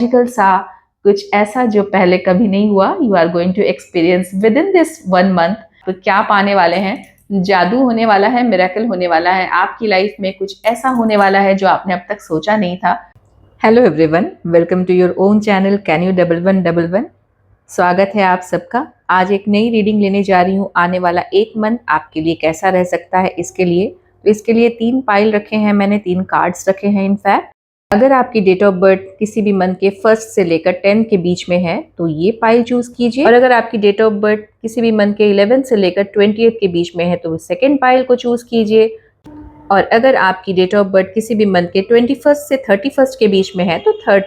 Magical सा कुछ ऐसा जो पहले कभी नहीं हुआ, you are going to experience within this 1 month. तो क्या पाने वाले हैं? जादू होने वाला है, मिरेकल होने वाला है, आपकी लाइफ में कुछ ऐसा होने वाला है जो आपने अब तक सोचा नहीं था। Hello everyone, welcome to your own channel can you 1111। स्वागत है आप सबका। आज एक नई रीडिंग लेने जा रही हूँ। आने वाला 1 मंथ आपके लिए कैसा रह सकता है इसके लिए। तो इसके लिए 3 पाइल रखे हैं मैंने, 3 कार्ड्स रखे हैं इनफैक्ट। अगर आपकी डेट ऑफ बर्थ किसी भी मंथ के 1 से लेकर 10 के बीच में है तो ये पाइल चूज कीजिए, और अगर आपकी डेट ऑफ बर्थ किसी भी मंथ के 11 से लेकर 20 के बीच में है तो सेकेंड पाइल को चूज कीजिए, और अगर आपकी डेट ऑफ बर्थ किसी भी मंथ के 21 से 31 के बीच में है तो थर्ड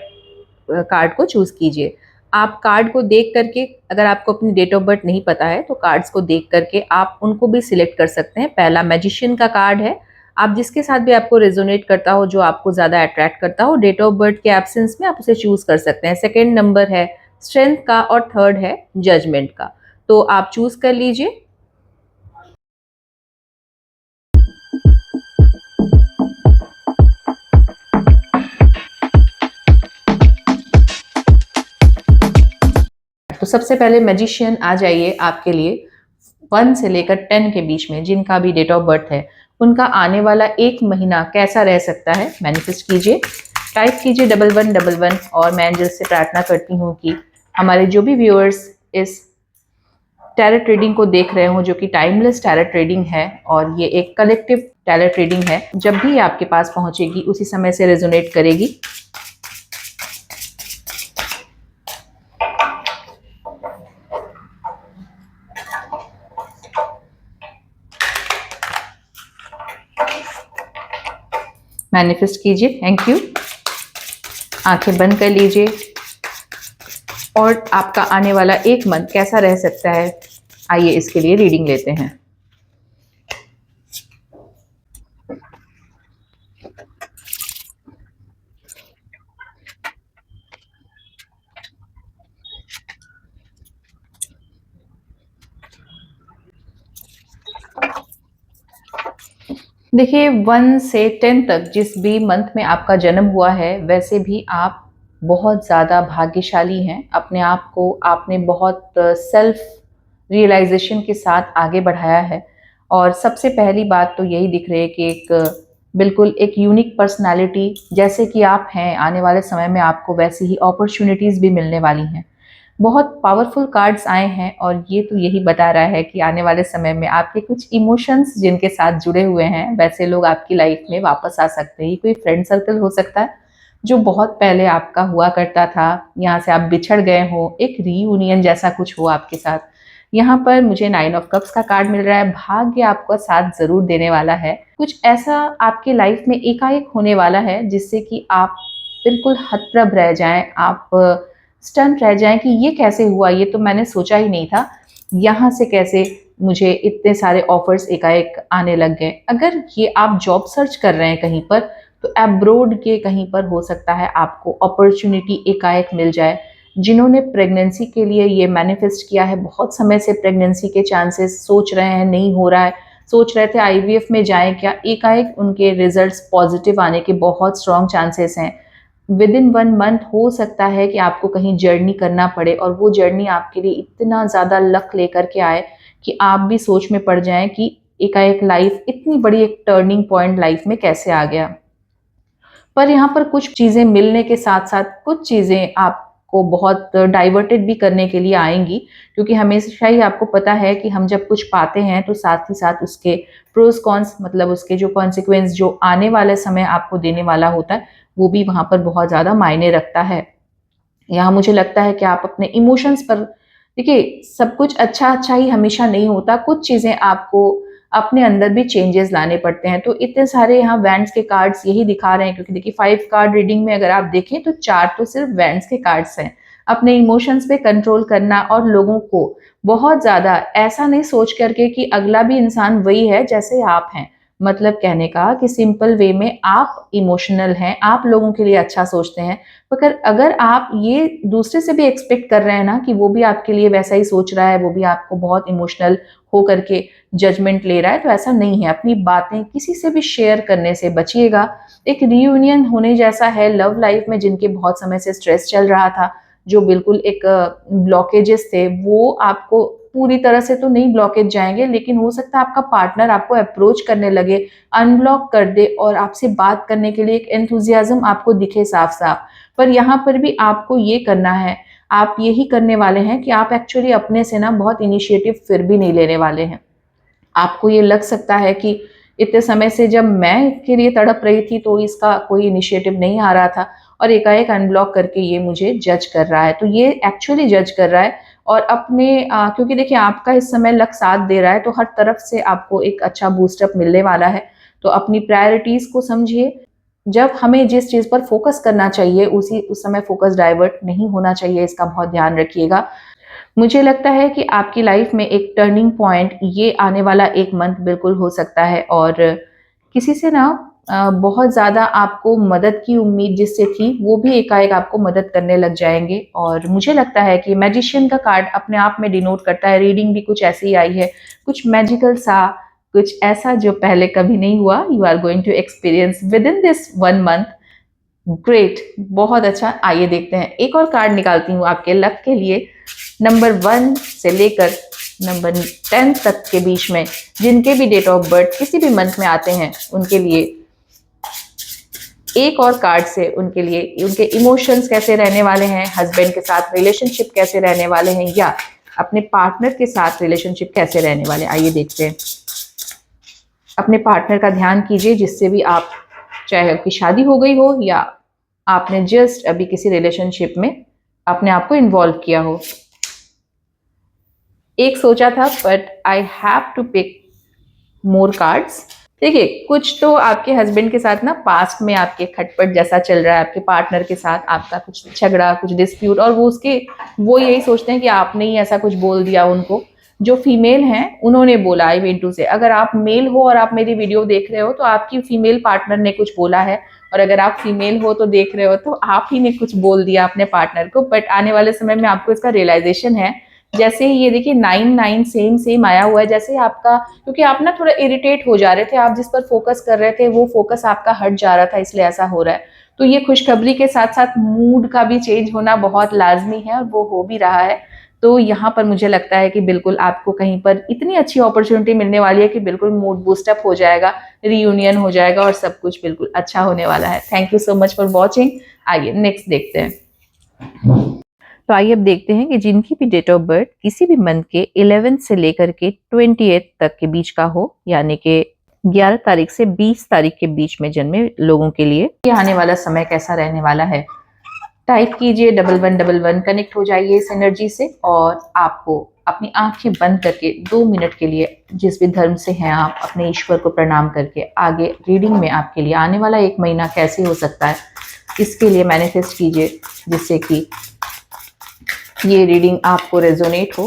कार्ड को चूज कीजिए। आप कार्ड को देख करके, अगर आपको अपनी डेट ऑफ बर्थ नहीं पता है तो कार्ड्स को देख करके आप उनको भी सिलेक्ट कर सकते हैं। पहला मैजिशियन का कार्ड है। आप जिसके साथ भी आपको रेजोनेट करता हो, जो आपको ज़्यादा अट्रैक्ट करता हो, डेट ऑफ बर्थ के एब्सेंस में आप उसे चूज कर सकते हैं। सेकेंड नंबर है स्ट्रेंथ का और थर्ड है जजमेंट का। तो आप चूज कर लीजिए। तो सबसे पहले मैजिशियन आ जाइए आपके लिए 1 से लेकर 10 के बीच में जिनका भी डेट ऑफ बर्थ है, उनका आने वाला 1 महीना कैसा रह सकता है मैनिफेस्ट कीजिए। टाइप कीजिए 1111, और मैं एंजल से प्रार्थना करती हूँ कि हमारे जो भी व्यूअर्स इस टैरोट रीडिंग को देख रहे हो, जो कि टाइमलेस टैरोट रीडिंग है और ये एक कलेक्टिव टैरोट रीडिंग है, जब भी आपके पास पहुंचेगी उसी समय से रेजोनेट करेगी। मैनिफेस्ट कीजिए। Thank you. आंखें बंद कर लीजिए, और आपका आने वाला 1 मंथ कैसा रह सकता है, आइए इसके लिए रीडिंग लेते हैं। देखिए 1 से 10 तक जिस भी मंथ में आपका जन्म हुआ है, वैसे भी आप बहुत ज़्यादा भाग्यशाली हैं। अपने आप को आपने बहुत सेल्फ रियलाइजेशन के साथ आगे बढ़ाया है, और सबसे पहली बात तो यही दिख रही है कि बिल्कुल एक यूनिक पर्सनालिटी जैसे कि आप हैं, आने वाले समय में आपको वैसी ही अपॉर्चुनिटीज़ भी मिलने वाली हैं। बहुत पावरफुल कार्ड्स आए हैं, और ये तो यही बता रहा है कि आने वाले समय में आपके कुछ इमोशंस जिनके साथ जुड़े हुए हैं, वैसे लोग आपकी लाइफ में वापस आ सकते हैं। कोई फ्रेंड सर्कल हो सकता है जो बहुत पहले आपका हुआ करता था, यहाँ से आप बिछड़ गए हो, एक रीयूनियन जैसा कुछ हो आपके साथ। यहाँ पर मुझे 9 ऑफ कप्स का कार्ड मिल रहा है। भाग्य आपको साथ जरूर देने वाला है। कुछ ऐसा आपके लाइफ में एकाएक होने वाला है जिससे कि आप बिल्कुल हतप्रभ रह जाएं, आप स्टन रह जाएं कि ये कैसे हुआ, ये तो मैंने सोचा ही नहीं था, यहाँ से कैसे मुझे इतने सारे ऑफर्स एकाएक आने लग गए। अगर ये आप जॉब सर्च कर रहे हैं कहीं पर, तो अब्रोड के कहीं पर हो सकता है आपको अपॉर्चुनिटी एकाएक मिल जाए। जिन्होंने प्रेगनेंसी के लिए ये मैनिफेस्ट किया है, बहुत समय से प्रेगनेंसी के चांसेस सोच रहे हैं, नहीं हो रहा है, सोच रहे थे आईवीएफ में जाएं क्या, एकाएक उनके रिजल्ट्स पॉजिटिव आने के बहुत स्ट्रॉन्ग चांसेस हैं। विद इन 1 मंथ हो सकता है कि आपको कहीं जर्नी करना पड़े, और वो जर्नी आपके लिए इतना ज़्यादा लक लेकर के आए कि आप भी सोच में पड़ जाएं कि एकाएक लाइफ इतनी बड़ी एक टर्निंग पॉइंट लाइफ में कैसे आ गया। पर यहाँ पर कुछ चीज़ें मिलने के साथ साथ कुछ चीज़ें आपको बहुत डाइवर्टेड भी करने के लिए आएंगी, क्योंकि हमेशा ही आपको पता है कि हम जब कुछ पाते हैं तो साथ ही साथ उसके प्रोज कॉन्स, मतलब उसके जो कॉन्सिक्वेंस जो आने वाले समय आपको देने वाला होता है, वो भी वहाँ पर बहुत ज़्यादा मायने रखता है। यहाँ मुझे लगता है कि आप अपने इमोशंस पर, देखिए सब कुछ अच्छा अच्छा ही हमेशा नहीं होता, कुछ चीज़ें आपको अपने अंदर भी चेंजेस लाने पड़ते हैं। तो इतने सारे यहाँ वैंड्स के कार्ड्स यही दिखा रहे हैं, क्योंकि देखिए 5 कार्ड रीडिंग में अगर आप देखें तो 4 तो सिर्फ वैंड्स के कार्ड्स हैं। अपने इमोशंस पे कंट्रोल करना, और लोगों को बहुत ज़्यादा ऐसा नहीं सोच करके कि अगला भी इंसान वही है जैसे आप हैं, मतलब कहने का कि सिंपल वे में आप इमोशनल हैं, आप लोगों के लिए अच्छा सोचते हैं, मगर अगर आप ये दूसरे से भी एक्सपेक्ट कर रहे हैं ना कि वो भी आपके लिए वैसा ही सोच रहा है, वो भी आपको बहुत इमोशनल हो करके जजमेंट ले रहा है, तो ऐसा नहीं है। अपनी बातें किसी से भी शेयर करने से बचिएगा। एक रियूनियन होने जैसा है लव लाइफ में, जिनके बहुत समय से स्ट्रेस चल रहा था, जो बिल्कुल एक ब्लॉकेजेस थे, वो आपको पूरी तरह से तो नहीं ब्लॉकेज जाएंगे, लेकिन हो सकता है आपका पार्टनर आपको अप्रोच करने लगे, अनब्लॉक कर दे और आपसे बात करने के लिए एक एंथुजियाज्म आपको दिखे साफ साफ। पर यहाँ पर भी आपको ये करना है, आप यही करने वाले हैं कि आप एक्चुअली अपने से ना बहुत इनिशिएटिव फिर भी नहीं लेने वाले हैं। आपको ये लग सकता है कि इतने समय से जब मैं इसके लिए तड़प रही थी तो इसका कोई इनिशिएटिव नहीं आ रहा था, और एकाएक अनब्लॉक करके ये मुझे जज कर रहा है। तो ये एक्चुअली जज कर रहा है, और अपने क्योंकि देखिए आपका इस समय लक साथ दे रहा है, तो हर तरफ से आपको एक अच्छा बूस्टअप मिलने वाला है। तो अपनी प्रायोरिटीज को समझिए। जब हमें जिस चीज पर फोकस करना चाहिए उस समय फोकस डाइवर्ट नहीं होना चाहिए, इसका बहुत ध्यान रखिएगा। मुझे लगता है कि आपकी लाइफ में एक टर्निंग पॉइंट ये आने वाला एक मंथ बिल्कुल हो सकता है, और किसी से ना बहुत ज़्यादा आपको मदद की उम्मीद जिससे थी, वो भी एकाएक आपको मदद करने लग जाएंगे। और मुझे लगता है कि मैजिशियन का कार्ड अपने आप में डिनोट करता है, रीडिंग भी कुछ ऐसी ही आई है, कुछ मैजिकल सा, कुछ ऐसा जो पहले कभी नहीं हुआ, you are going to experience within this 1 month. Great, बहुत अच्छा। आइए देखते हैं, एक और कार्ड निकालती हूँ आपके लक के लिए। नंबर 1 से लेकर नंबर 10 तक के बीच में जिनके भी डेट ऑफ बर्थ किसी भी मंथ में आते हैं, उनके लिए एक और कार्ड से उनके लिए उनके इमोशंस कैसे रहने वाले हैं, हस्बैंड के साथ रिलेशनशिप कैसे रहने वाले हैं, या अपने पार्टनर के साथ रिलेशनशिप कैसे रहने वाले हैं। आइए देखते हैं। अपने पार्टनर का ध्यान कीजिए, जिससे भी आप, चाहे आपकी शादी हो गई हो या आपने जस्ट अभी किसी रिलेशनशिप में अपने आप को इन्वॉल्व किया हो। एक सोचा था, but I have to pick more cards. देखिए, कुछ तो आपके हस्बैंड के साथ ना पास्ट में आपके खटपट जैसा चल रहा है, आपके पार्टनर के साथ आपका कुछ झगड़ा, कुछ डिस्प्यूट, और वो यही सोचते हैं कि आपने ही ऐसा कुछ बोल दिया उनको। जो फीमेल हैं उन्होंने बोला, आई मीन टू से, अगर आप मेल हो और आप मेरी वीडियो देख रहे हो तो आपकी फीमेल पार्टनर ने कुछ बोला है, और अगर आप फीमेल हो तो देख रहे हो तो आप ही ने कुछ बोल दिया अपने पार्टनर को। बट आने वाले समय में आपको इसका रियलाइजेशन है, जैसे ही ये देखिए 9 9 सेम सेम आया हुआ है, जैसे आपका, क्योंकि आप ना थोड़ा इरिटेट हो जा रहे थे, आप जिस पर फोकस कर रहे थे वो फोकस आपका हट जा रहा था, इसलिए ऐसा हो रहा है। तो ये खुशखबरी के साथ साथ मूड का भी चेंज होना बहुत लाजमी है, और वो हो भी रहा है। तो यहाँ पर मुझे लगता है कि बिल्कुल आपको कहीं पर इतनी अच्छी अपॉर्चुनिटी मिलने वाली है कि बिल्कुल मूड बूस्टअप हो जाएगा, रियूनियन हो जाएगा, और सब कुछ बिल्कुल अच्छा होने वाला है। Thank you so much for watching. आइए नेक्स्ट देखते हैं। तो आइए अब देखते हैं कि जिनकी भी डेट ऑफ बर्थ किसी भी मंथ के 11 से लेकर के 28 तक के बीच का हो, यानी कि 11 तारीख से 20 तारीख के बीच में जन्मे लोगों के लिए ये आने वाला समय कैसा रहने वाला है। टाइप कीजिए 1111, कनेक्ट हो जाइए इस एनर्जी से, और आपको अपनी आंखें बंद करके 2 मिनट के लिए, जिस भी धर्म से हैं आप, अपने ईश्वर को प्रणाम करके आगे रीडिंग में आपके लिए आने वाला एक महीना कैसे हो सकता है, इसके लिए मैनिफेस्ट कीजिए, जिससे कि ये रीडिंग आपको रेजोनेट हो।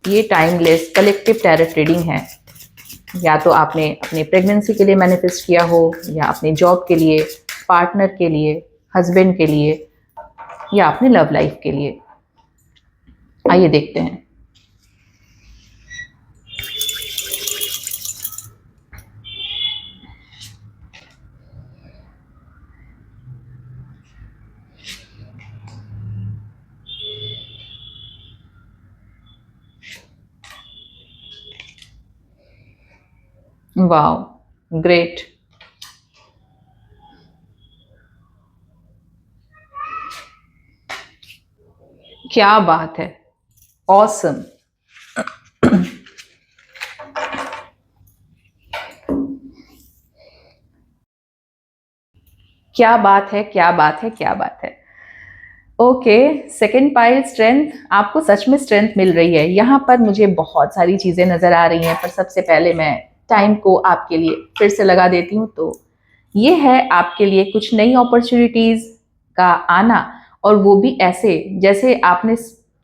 ये टाइमलेस कलेक्टिव टैरोट रीडिंग है। या तो आपने अपने प्रेगनेंसी के लिए मैनिफेस्ट किया हो, या अपने जॉब के लिए, पार्टनर के लिए, हस्बैंड के लिए, या अपने लव लाइफ के लिए। आइए देखते हैं। Wow, great. क्या बात है, ऑसम। क्या बात है, क्या बात है, क्या बात है। Okay, second pile strength. आपको सच में स्ट्रेंथ मिल रही है। यहाँ पर मुझे बहुत सारी चीजें नजर आ रही हैं, पर सबसे पहले मैं टाइम को आपके लिए फिर से लगा देती हूँ। तो ये है आपके लिए कुछ नई अपॉर्चुनिटीज का आना, और वो भी ऐसे जैसे आपने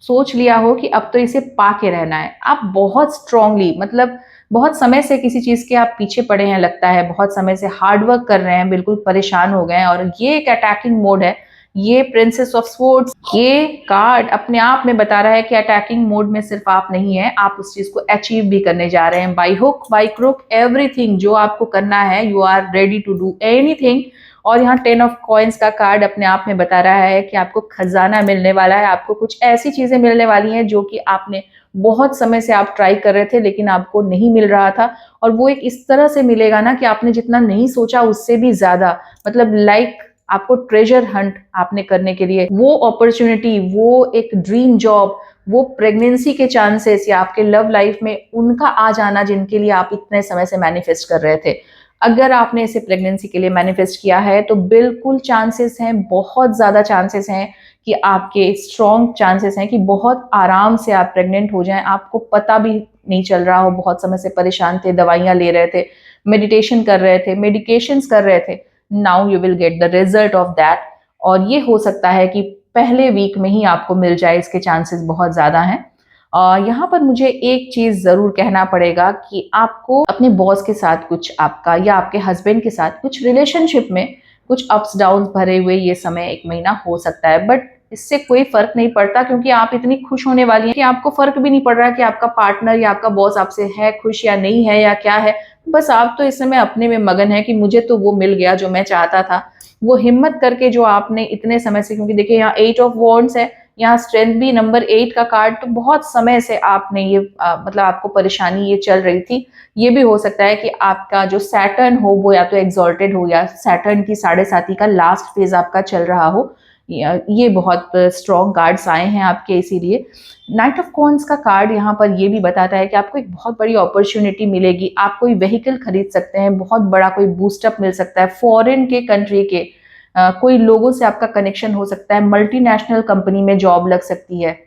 सोच लिया हो कि अब तो इसे पा के रहना है। आप बहुत स्ट्रांगली, मतलब बहुत समय से किसी चीज के आप पीछे पड़े हैं, लगता है बहुत समय से हार्ड वर्क कर रहे हैं, बिल्कुल परेशान हो गए हैं, और ये एक अटैकिंग मोड है। ये प्रिंसेस ऑफ स्वॉर्ड्स, ये कार्ड अपने आप में बता रहा है कि अटैकिंग मोड में सिर्फ आप नहीं है, आप उस चीज को अचीव भी करने जा रहे हैं। By hook by crook, everything जो आपको करना है, you are ready to do anything. और यहाँ 10 ऑफ कॉइन्स का कार्ड अपने आप में बता रहा है कि आपको खजाना मिलने वाला है, आपको कुछ ऐसी चीजें मिलने वाली हैं जो कि आपने बहुत समय से आप ट्राई कर रहे थे लेकिन आपको नहीं मिल रहा था, और वो एक इस तरह से मिलेगा ना कि आपने जितना नहीं सोचा उससे भी ज्यादा, मतलब लाइक आपको ट्रेजर हंट आपने करने के लिए वो अपॉर्चुनिटी, वो एक ड्रीम जॉब, वो प्रेगनेंसी के चांसेस, या आपके लव लाइफ में उनका आ जाना जिनके लिए आप इतने समय से मैनिफेस्ट कर रहे थे। अगर आपने इसे प्रेगनेंसी के लिए मैनिफेस्ट किया है तो बिल्कुल चांसेस हैं, बहुत ज़्यादा चांसेस हैं कि आपके स्ट्रॉन्ग चांसेस हैं कि बहुत आराम से आप प्रेग्नेंट हो जाएं, आपको पता भी नहीं चल रहा हो, बहुत समय से परेशान थे, दवाइयाँ ले रहे थे, मेडिटेशन कर रहे थे, मेडिकेशंस कर रहे थे। Now you will get the result of that, और ये हो सकता है कि पहले वीक में ही आपको मिल जाए, इसके चांसेस बहुत ज़्यादा हैं। यहाँ पर मुझे एक चीज जरूर कहना पड़ेगा कि आपको अपने बॉस के साथ कुछ, आपका या आपके हस्बैंड के साथ कुछ रिलेशनशिप में कुछ अप्स डाउन भरे हुए ये समय 1 महीना हो सकता है, बट इससे कोई फर्क नहीं पड़ता, क्योंकि आप इतनी खुश होने वाली हैं कि आपको फर्क भी नहीं पड़ रहा कि आपका पार्टनर या आपका बॉस आपसे है खुश या नहीं है या क्या है। बस आप तो इस समय अपने में मगन है कि मुझे तो वो मिल गया जो मैं चाहता था। वो हिम्मत करके जो आपने इतने समय से, क्योंकि देखिए यहाँ 8 ऑफ वॉन्ड्स है, यहाँ स्ट्रेंथ भी नंबर 8 का कार्ड, तो बहुत समय से आपने ये मतलब आपको परेशानी ये चल रही थी। ये भी हो सकता है कि आपका जो सैटर्न हो वो या तो एग्जॉल्टेड हो, या सैटर्न की 7.5 का लास्ट फेज आपका चल रहा हो। ये बहुत स्ट्रॉन्ग कार्ड्स आए हैं आपके, इसीलिए नाइट ऑफ कॉन्स का कार्ड यहाँ पर ये भी बताता है कि आपको एक बहुत बड़ी अपॉर्चुनिटी मिलेगी, आप कोई व्हीकल खरीद सकते हैं, बहुत बड़ा कोई बूस्टअप मिल सकता है, फॉरेन के कंट्री के कोई लोगों से आपका कनेक्शन हो सकता है, मल्टीनेशनल कंपनी में जॉब लग सकती है,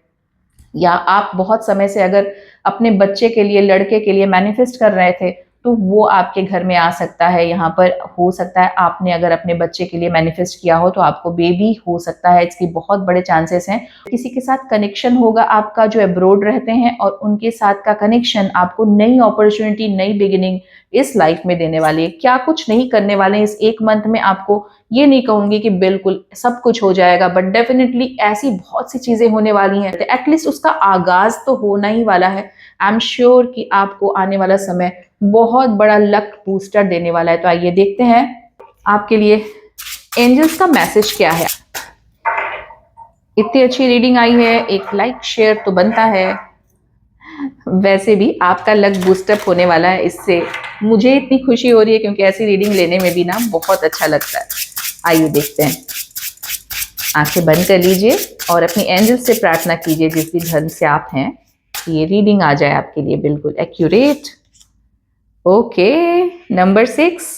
या आप बहुत समय से अगर अपने बच्चे के लिए, लड़के के लिए मैनिफेस्ट कर रहे थे तो वो आपके घर में आ सकता है। यहाँ पर हो सकता है आपने अगर अपने बच्चे के लिए मैनिफेस्ट किया हो तो आपको बेबी हो सकता है, इसकी बहुत बड़े चांसेस हैं। किसी के साथ कनेक्शन होगा आपका जो अब्रोड रहते हैं, और उनके साथ का कनेक्शन आपको नई अपॉर्चुनिटी, नई बिगिनिंग इस लाइफ में देने वाली है। क्या कुछ नहीं करने वाले हैं इस 1 मंथ में, आपको ये नहीं कहूंगी कि बिल्कुल सब कुछ हो जाएगा, बट डेफिनेटली ऐसी बहुत सी चीजें होने वाली हैं, एटलीस्ट उसका आगाज तो होना ही वाला है। आई एम श्योर कि आपको आने वाला समय बहुत बड़ा लक बूस्टर देने वाला है। तो आइए देखते हैं आपके लिए एंजल्स का मैसेज क्या है। इतनी अच्छी रीडिंग आई है, एक लाइक शेयर तो बनता है। वैसे भी आपका लक बूस्टअप होने वाला है, इससे मुझे इतनी खुशी हो रही है क्योंकि ऐसी रीडिंग लेने में भी ना बहुत अच्छा लगता है। आइए देखते हैं। आंखें बंद कर लीजिए और अपनी एंजल्स से प्रार्थना कीजिए, जिस भी धर्म से आप हैं, कि ये रीडिंग आ जाए आपके लिए बिल्कुल एक्यूरेट। Okay, number 6।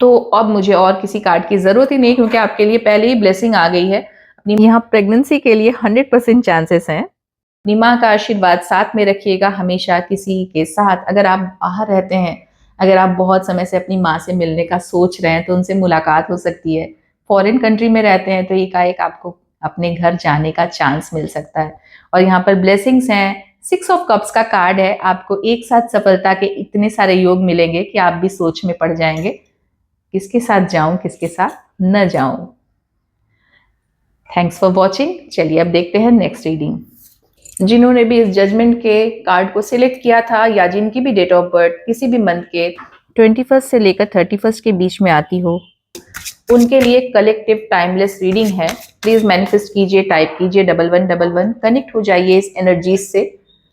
तो अब मुझे और किसी कार्ड की जरूरत ही नहीं, क्योंकि आपके लिए पहले ही ब्लेसिंग आ गई है। अपनी यहाँ प्रेगनेंसी के लिए 100% चांसेस हैं। अपनी माँ का आशीर्वाद साथ में रखिएगा हमेशा किसी के साथ। अगर आप बाहर रहते हैं, अगर आप बहुत समय से अपनी माँ से मिलने का सोच रहे हैं तो उनसे मुलाकात हो सकती है। फॉरेन कंट्री में रहते हैं तो एकाएक आपको अपने घर जाने का चांस मिल सकता है। और यहाँ पर ब्लेसिंग्स हैं। 6 ऑफ कप्स का कार्ड है, आपको एक साथ सफलता के इतने सारे योग मिलेंगे कि आप भी सोच में पड़ जाएंगे, किसके साथ जाऊं किसके साथ न जाऊं। Thanks for watching. चलिए अब देखते हैं नेक्स्ट रीडिंग। जिन्होंने भी इस जजमेंट के कार्ड को सिलेक्ट किया था, या जिनकी भी डेट ऑफ बर्थ किसी भी मंथ के 21 से लेकर 31 के बीच में आती हो, उनके लिए कलेक्टिव टाइमलेस रीडिंग है। प्लीज मैनिफेस्ट कीजिए, टाइप कीजिए 1111, कनेक्ट हो जाइए इस एनर्जीज से,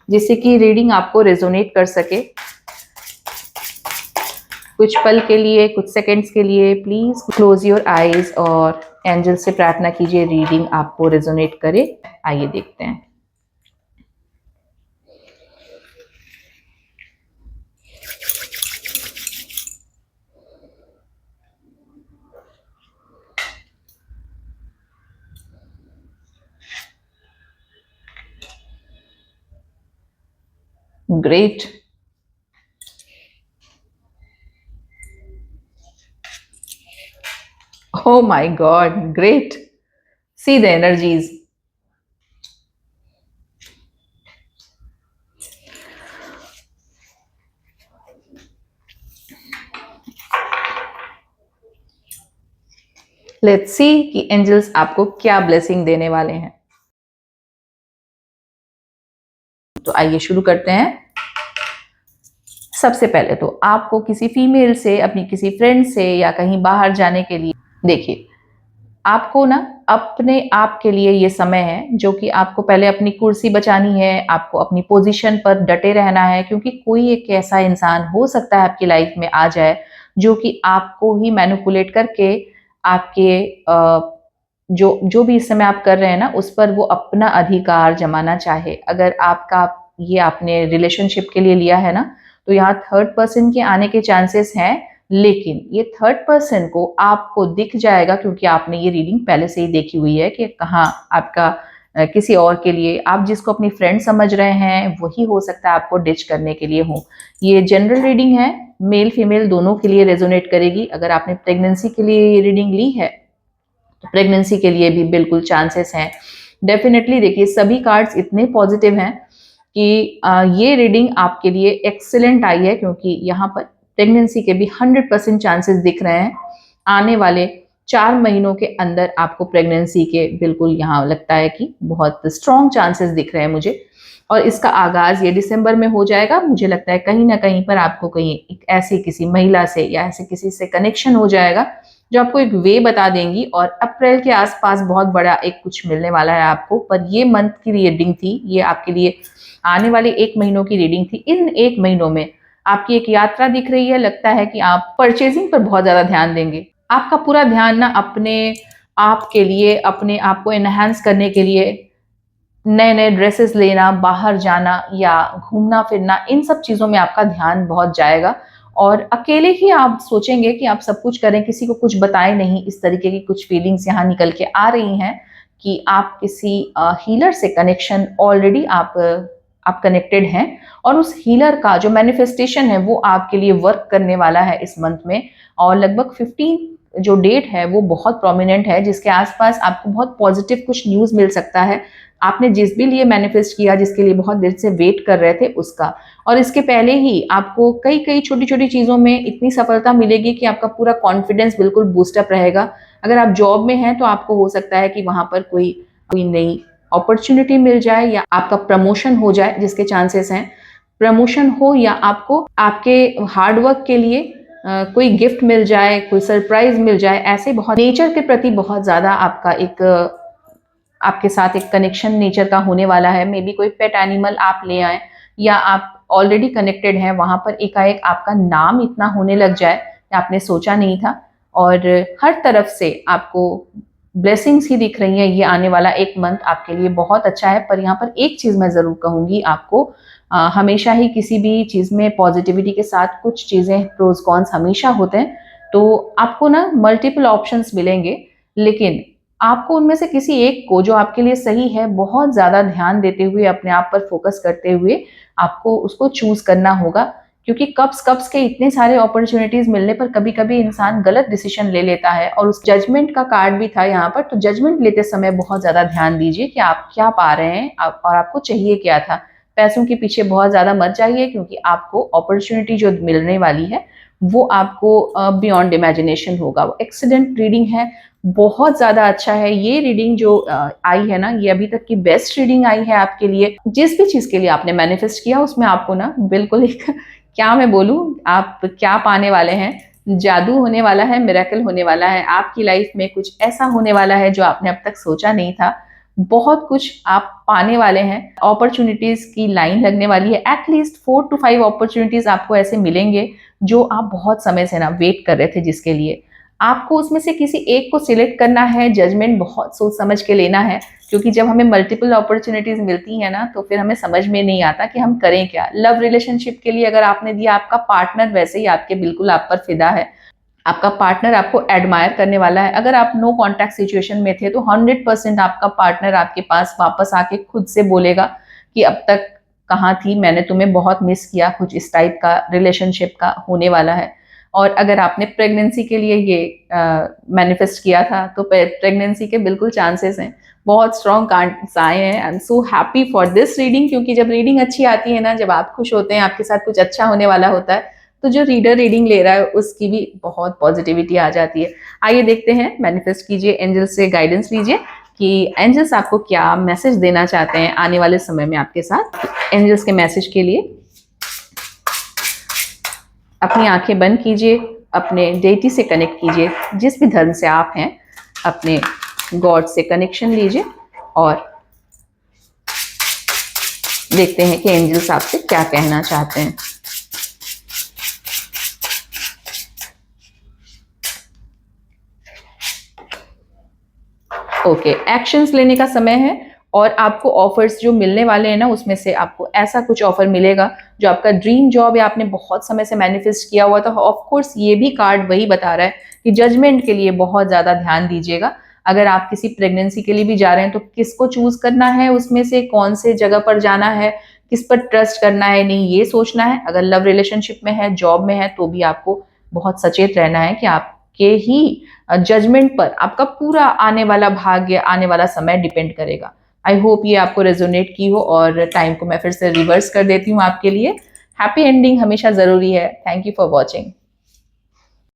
जिससे कि रीडिंग आपको रेजोनेट कर सके। कुछ पल के लिए, कुछ सेकंड्स के लिए प्लीज क्लोज योर आईज और एंजल से प्रार्थना कीजिए रीडिंग आपको रेजोनेट करे। आइए देखते हैं। Great. Oh my God, great. See the energies. Let's see कि एंजल्स आपको क्या ब्लेसिंग देने वाले हैं। तो आइए शुरू करते हैं। सबसे पहले तो आपको किसी फीमेल से, अपनी किसी फ्रेंड से या कहीं बाहर जाने के लिए, देखिए आपको ना अपने आप के लिए ये समय है जो कि आपको पहले अपनी कुर्सी बचानी है, आपको अपनी पोजीशन पर डटे रहना है, क्योंकि कोई एक ऐसा इंसान हो सकता है आपकी लाइफ में आ जाए जो कि आपको ही मैनिपुलेट करके आपके जो जो भी इस समय आप कर रहे हैं ना उस पर वो अपना अधिकार जमाना चाहे। अगर आपका ये आपने रिलेशनशिप के लिए लिया है ना, तो यहाँ थर्ड पर्सन के आने के चांसेस हैं, लेकिन ये थर्ड पर्सन को आपको दिख जाएगा क्योंकि आपने ये रीडिंग पहले से ही देखी हुई है कि कहाँ आपका किसी और के लिए, आप जिसको अपनी फ्रेंड समझ रहे हैं वही हो सकता है आपको डिच करने के लिए हो। ये जनरल रीडिंग है, मेल फीमेल दोनों के लिए रेजोनेट करेगी। अगर आपने प्रेगनेंसी के लिए ये रीडिंग ली है तो प्रेगनेंसी के लिए भी बिल्कुल चांसेस हैं। डेफिनेटली देखिए सभी कार्ड्स इतने पॉजिटिव हैं कि ये रीडिंग आपके लिए एक्सीलेंट आई है, क्योंकि यहाँ पर प्रेगनेंसी के भी 100% चांसेस दिख रहे हैं। आने वाले 4 महीनों के अंदर आपको प्रेगनेंसी के बिल्कुल यहाँ लगता है कि बहुत स्ट्रॉन्ग चांसेस दिख रहे हैं मुझे। और इसका आगाज ये दिसंबर में हो जाएगा। मुझे लगता है कहीं ना कहीं पर आपको कहीं एक ऐसी किसी महिला से या ऐसे किसी से कनेक्शन हो जाएगा जो आपको एक वे बता देंगी, और अप्रैल के आसपास बहुत बड़ा एक कुछ मिलने वाला है आपको। पर ये मंथ की रीडिंग थी, ये आपके लिए आने वाले 1 महीनों की रीडिंग थी। इन 1 महीनों में आपकी एक यात्रा दिख रही है। लगता है कि आप परचेजिंग पर बहुत ज्यादा ध्यान देंगे। आपका पूरा ध्यान ना अपने आप के लिए, अपने आप को एनहांस करने के लिए नए नए ड्रेसेस लेना, बाहर जाना या घूमना फिरना, इन सब चीजों में आपका ध्यान बहुत जाएगा। और अकेले ही आप सोचेंगे कि आप सब कुछ करें, किसी को कुछ बताएं नहीं। इस तरीके की कुछ फीलिंग्स यहाँ निकल के आ रही हैं कि आप किसी हीलर से कनेक्शन ऑलरेडी आप कनेक्टेड हैं, और उस हीलर का जो मैनिफेस्टेशन है वो आपके लिए वर्क करने वाला है इस मंथ में। और लगभग 15 जो डेट है वो बहुत प्रोमिनेंट है, जिसके आसपास आपको बहुत पॉजिटिव कुछ न्यूज मिल सकता है। आपने जिस भी लिए मैनिफेस्ट किया, जिसके लिए बहुत देर से वेट कर रहे थे उसका, और इसके पहले ही आपको कई कई छोटी छोटी चीजों में इतनी सफलता मिलेगी कि आपका पूरा कॉन्फिडेंस बिल्कुल बूस्टअप रहेगा। अगर आप जॉब में हैं तो आपको हो सकता है कि वहां पर कोई नई अपॉर्चुनिटी मिल जाए या आपका प्रमोशन हो जाए, जिसके चांसेस हैं। प्रमोशन हो या आपको आपके हार्डवर्क के लिए कोई गिफ्ट मिल जाए, कोई सरप्राइज मिल जाए। ऐसे बहुत नेचर के प्रति बहुत ज्यादा आपका एक आपके साथ एक कनेक्शन नेचर का होने वाला है। मे बी कोई पेट एनिमल आप ले आए, या आप ऑलरेडी कनेक्टेड हैं वहां पर एकाएक आपका नाम इतना होने लग जाए कि आपने सोचा नहीं था। और हर तरफ से आपको ब्लेसिंग्स ही दिख रही हैं। ये आने वाला 1 मंथ आपके लिए बहुत अच्छा है। पर यहाँ पर एक चीज मैं जरूर कहूंगी आपको, हमेशा ही किसी भी चीज में पॉजिटिविटी के साथ कुछ चीजें प्रोज कॉन्स हमेशा होते हैं। तो आपको ना मल्टीपल ऑप्शंस मिलेंगे, लेकिन आपको उनमें से किसी एक को जो आपके लिए सही है बहुत ज्यादा ध्यान देते हुए, अपने आप पर फोकस करते हुए आपको उसको चूज करना होगा। क्योंकि कप्स कप्स के इतने सारे अपॉर्चुनिटीज मिलने पर कभी कभी इंसान गलत डिसीजन ले लेता है। और उस जजमेंट का कार्ड भी था यहाँ पर, तो जजमेंट लेते समय बहुत ज्यादा ध्यान दीजिए कि आप क्या पा रहे हैं और आपको चाहिए क्या था। पैसों के पीछे बहुत ज्यादा मत जाइए, क्योंकि आपको अपॉर्चुनिटी जो मिलने वाली है वो आपको बियॉन्ड इमेजिनेशन होगा। वो एक्सीलेंट रीडिंग है, बहुत ज्यादा अच्छा है। ये रीडिंग जो आई है ना, ये अभी तक की बेस्ट रीडिंग आई है आपके लिए। जिस भी चीज के लिए आपने मैनिफेस्ट किया उसमें आपको ना बिल्कुल एक क्या मैं बोलूं, आप क्या पाने वाले हैं। जादू होने वाला है, मिरेकल होने वाला है। आपकी लाइफ में कुछ ऐसा होने वाला है जो आपने अब तक सोचा नहीं था। बहुत कुछ आप पाने वाले हैं। अपॉर्चुनिटीज की लाइन लगने वाली है। एटलीस्ट 4 to 5 अपॉर्चुनिटीज आपको ऐसे मिलेंगे जो आप बहुत समय से ना वेट कर रहे थे, जिसके लिए आपको उसमें से किसी एक को सिलेक्ट करना है। जजमेंट बहुत सोच समझ के लेना है, क्योंकि जब हमें मल्टीपल अपॉर्चुनिटीज मिलती है ना तो फिर हमें समझ में नहीं आता कि हम करें क्या। लव रिलेशनशिप के लिए अगर आपने दिया, आपका पार्टनर वैसे ही आपके बिल्कुल आप पर फिदा है। आपका पार्टनर आपको एडमायर करने वाला है। अगर आप नो कॉन्टैक्ट सिचुएशन में थे तो 100% आपका पार्टनर आपके पास वापस आके खुद से बोलेगा कि अब तक कहाँ थी, मैंने तुम्हें बहुत मिस किया। कुछ इस टाइप का रिलेशनशिप का होने वाला है। और अगर आपने प्रेगनेंसी के लिए ये मैनिफेस्ट किया था तो प्रेगनेंसी के बिल्कुल चांसेस हैं। बहुत स्ट्रॉन्ग कार्ड्स आए हैं। I am so happy for this reading, क्योंकि जब रीडिंग अच्छी आती है ना, जब आप खुश होते हैं, आपके साथ कुछ अच्छा होने वाला होता है, तो जो रीडर रीडिंग ले रहा है उसकी भी बहुत पॉजिटिविटी आ जाती है। आइए देखते हैं, मैनिफेस्ट कीजिए, एंजल से गाइडेंस लीजिए कि एंजल्स आपको क्या मैसेज देना चाहते हैं आने वाले समय में आपके साथ। एंजल्स के मैसेज के लिए अपनी आंखें बंद कीजिए, अपने डेटी से कनेक्ट कीजिए, जिस भी धर्म से आप हैं अपने गॉड से कनेक्शन लीजिए और देखते हैं कि एंजल्स आपसे क्या कहना चाहते हैं। ओके, एक्शंस लेने का समय है और आपको ऑफर्स जो मिलने वाले हैं ना, उसमें से आपको ऐसा कुछ ऑफर मिलेगा जो आपका ड्रीम जॉब या आपने बहुत समय से मैनिफेस्ट किया हुआ था। ऑफ कोर्स ये भी कार्ड वही बता रहा है कि जजमेंट के लिए बहुत ज़्यादा ध्यान दीजिएगा। अगर आप किसी प्रेगनेंसी के लिए भी जा रहे हैं तो किसको चूज करना है, उसमें से कौन से जगह पर जाना है, किस पर ट्रस्ट करना है, नहीं ये सोचना है। अगर लव रिलेशनशिप में है, जॉब में है, तो भी आपको बहुत सचेत रहना है कि आपके ही जजमेंट पर आपका पूरा आने वाला भाग्य, आने वाला समय डिपेंड करेगा। आई होप ये आपको रेजोनेट की हो और टाइम को मैं फिर से रिवर्स कर देती हूँ आपके लिए। हैप्पी एंडिंग हमेशा जरूरी है। Thank you for watching.